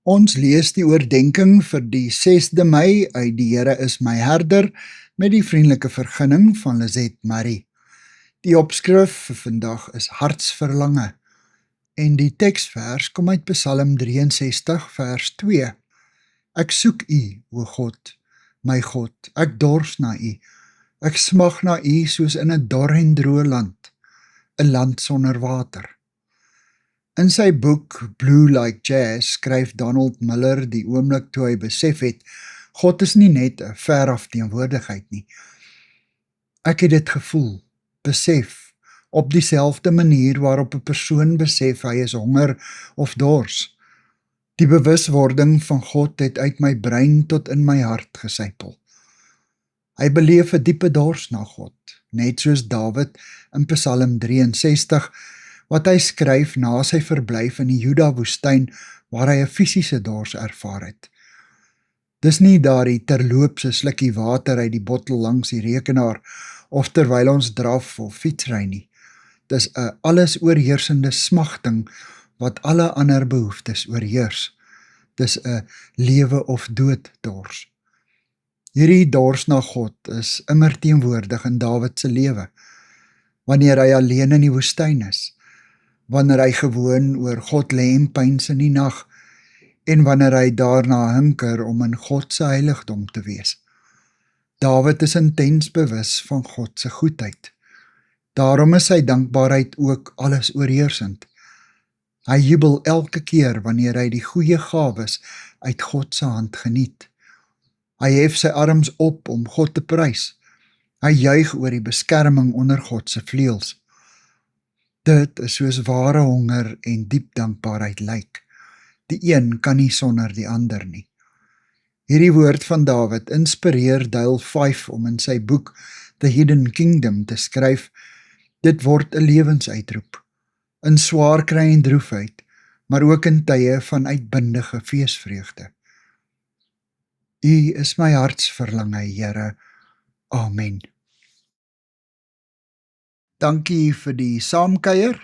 Ons lees die oordenking vir die 6de Mei uit Die Here is my herder met die vriendelike vergunning van Lizet Marie. Die opskrif vir vandag is hartsverlange en die teksvers kom uit Psalm 63 vers 2. Ek soek U, o God, my God, ek dors na U. Ek smag na U soos in 'n dor en droë land, 'n land sonder water. In sy boek Blue Like Jazz skryf Donald Miller die oomblik toe hy besef het, God is nie net 'n veraf teenwoordigheid nie. Ek het dit gevoel, besef, op dieselfde manier waarop 'n persoon besef hy is honger of dors. Die bewuswording van God het uit my brein tot in my hart gesypel. Hy beleef 'n diepe dors na God, net soos Dawid in Psalm 63, wat hy skryf na sy verblyf in die Juda-woestyn waar hy 'n fisiese dors ervaar het. Dis nie daardie terloopse slukkie water uit die bottel langs die rekenaar of terwyl ons draf of fietsry nie. Dis 'n alles oorheersende smagting wat alle ander behoeftes oorheers. Dis 'n lewe of dood dors. Hierdie dors na God is immer teenwoordig in Dawid se lewe, wanneer hy alleen in die woestyn is, wanneer hy gewoon oor God lê en pyns in die nag, en wanneer hy daarna hinker om in God se heiligdom te wees. Dawid is intens bewus van God se goedheid. Daarom is sy dankbaarheid ook alles oorheersend. Hy jubel elke keer wanneer hy die goeie gawes uit God se hand geniet. Hy hef sy arms op om God te prys. Hy juig oor die beskerming onder God se vleuels. Dit is soos ware honger en diep dankbaarheid lyk. Die een kan nie sonder die ander nie. Hierdie woord van Dawid inspireer Dale Fife om in sy boek The Hidden Kingdom te skryf, dit word 'n lewensuitroep, in swaar kry en droefheid, maar ook in tye van uitbundige feesvreugde. U is my hartsverlange, Here. Amen. Dankie vir die saamkuier.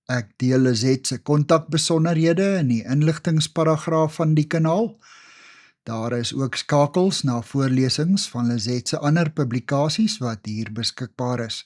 Ek deel Lizet se kontakbesonderhede in die inligtingsparagraaf van die kanaal. Daar is ook skakels na voorlesings van Lizet se ander publikasies wat hier beskikbaar is.